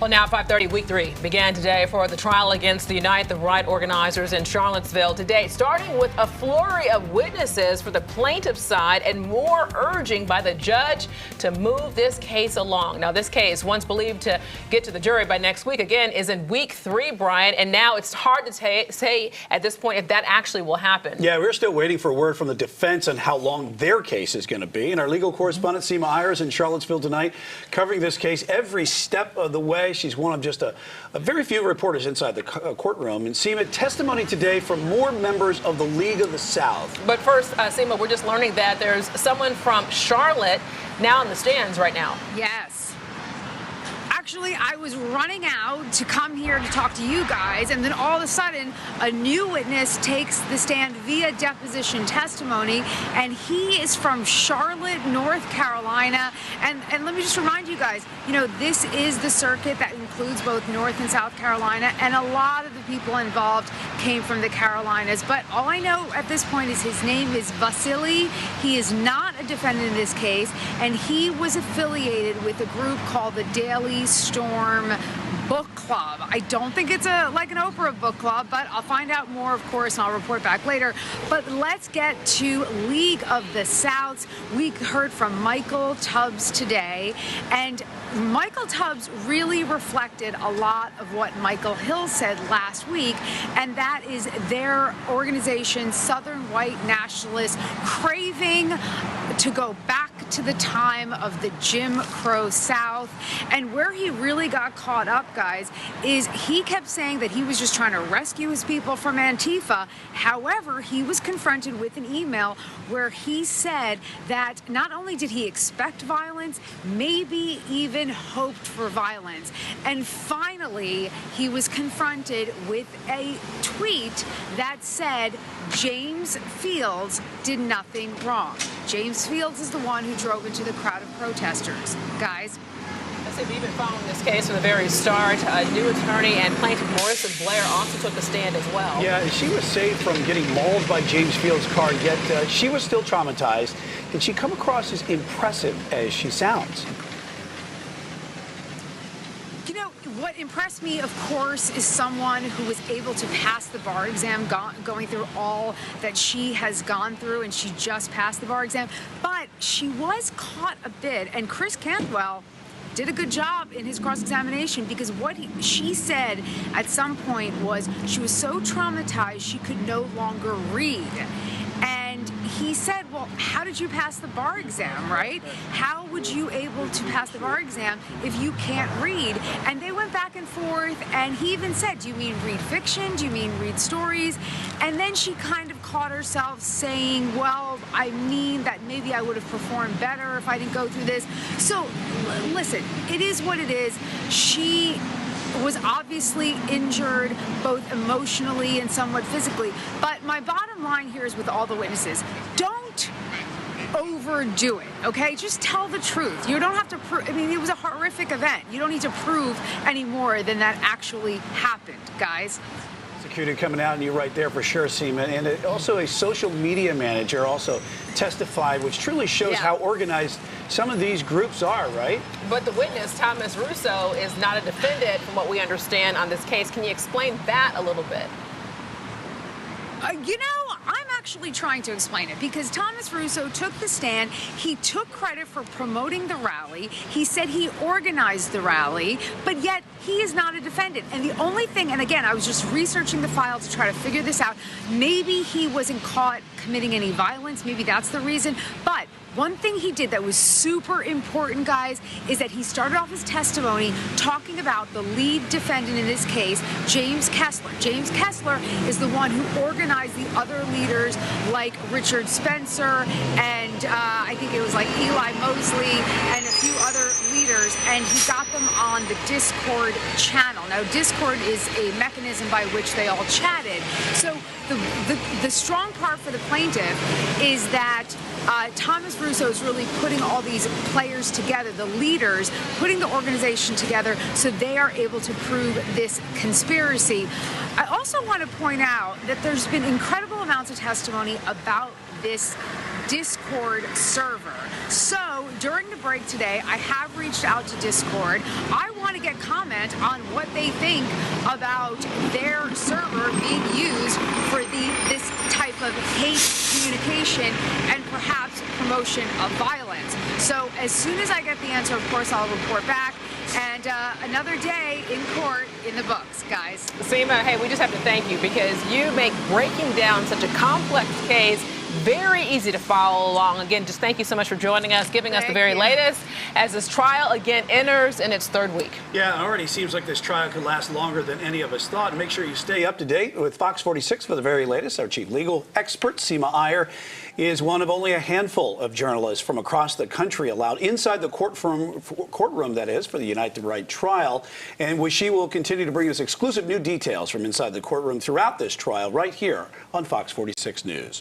Well, now 5:30, week 3 began today for the trial against the Unite the Right organizers in Charlottesville today, starting with a flurry of witnesses for the plaintiff's side and more urging by the judge to move this case along. Now, this case, once believed to get to the jury by next week, again, is in week 3, Brian, and now it's hard to say at this point if that actually will happen. Yeah, we're still waiting for word from the defense on how long their case is going to be. And our legal correspondent, Seema Ayers, in Charlottesville tonight, covering this case every step of the way. She's one of just a very few reporters inside the courtroom. And Seema, testimony today from more members of the League of the South. But first, Seema, we're just learning that there's someone from Charlotte now in the stands right now. Yes. Actually, I was running out to come here to talk to you guys, and then all of a sudden, a new witness takes the stand via deposition testimony, and he is from Charlotte, North Carolina. And let me just remind you guys, you know, this is the circuit that includes both North and South Carolina, and a lot of the people involved came from the Carolinas. But all I know at this point is his name is Vasily. He is not a defendant in this case, and he was affiliated with a group called the Daily Storm Book Club. I don't think it's like an Oprah book club, but I'll find out more, of course, and I'll report back later. But let's get to League of the Souths. We heard from Michael Tubbs today, and Michael Tubbs really reflected a lot of what Michael Hill said last week, and that is their organization, Southern White Nationalists, craving to go back to the time of the Jim Crow South. And where he really got caught up, guys, is he kept saying that he was just trying to rescue his people from Antifa. However, he was confronted with an email where he said that not only did he expect violence, maybe even hoped for violence. And finally, he was confronted with a tweet that said James Fields did nothing wrong. James Fields is the one who drove into the crowd of protesters. Guys. We've been following this case from the very start. A new attorney and plaintiff Marissa Blair also took a stand as well. Yeah, she was saved from getting mauled by James Fields' car, yet she was still traumatized. Did she come across as impressive as she sounds? You know, what impressed me, of course, is someone who was able to pass the bar exam, going through all that she has gone through, and she just passed the bar exam. But she was caught a bit, and Chris Cantwell did a good job in his cross-examination, because what she said at some point was she was so traumatized she could no longer read. And he said, well, how did you pass the bar exam, right? How would you able to pass the bar exam if you can't read? And they went back and forth, and he even said, do you mean read fiction? Do you mean read stories? And then she kind of caught herself saying, well, I mean that maybe I would have performed better if I didn't go through this. So listen, it is what it is. She was obviously injured both emotionally and somewhat physically. But my bottom line here is with all the witnesses, don't overdo it, okay? Just tell the truth. You don't have to prove, I mean, it was a horrific event. You don't need to prove any more than that actually happened, guys. Prosecutor coming out, and you're right there for sure, Seema. And also a social media manager also testified, which truly shows how organized some of these groups are, right? But the witness, Thomas Russo, is not a defendant from what we understand on this case. Can you explain that a little bit? You know, I'm actually trying to explain it, because Thomas Russo took the stand. He took credit for promoting the rally. He said he organized the rally, but yet he is not a defendant. And the only thing, and again, I was just researching the file to try to figure this out. Maybe he wasn't caught committing any violence. Maybe that's the reason. But one thing he did that was super important, guys, is that he started off his testimony talking about the lead defendant in this case, James Kessler. James Kessler is the one who organized the other leaders like Richard Spencer and I think it was like Eli Mosley and a few other leaders, and he got them on the Discord channel. Now, Discord is a mechanism by which they all chatted. So the strong part for the plaintiff is that Thomas Russo is really putting all these players together, the leaders, putting the organization together so they are able to prove this conspiracy. I also want to point out that there's been incredible amounts of testimony about this Discord server. So during the break today, I have reached out to Discord. I want to get comment on what they think about their server being used for this type of hate communication and perhaps promotion of violence. So as soon as I get the answer, of course, I'll report back. And another day in court in the books, guys. Seema, hey, we just have to thank you because you make breaking down such a complex case very easy to follow along. Again, just thank you so much for joining us, giving us the very latest as this trial again enters in its third week. Yeah, it already seems like this trial could last longer than any of us thought. And make sure you stay up to date with Fox 46 for the very latest. Our chief legal expert, Seema Iyer, is one of only a handful of journalists from across the country allowed inside the courtroom, that is, for the Unite the Right trial. And she will continue to bring us exclusive new details from inside the courtroom throughout this trial right here on Fox 46 News.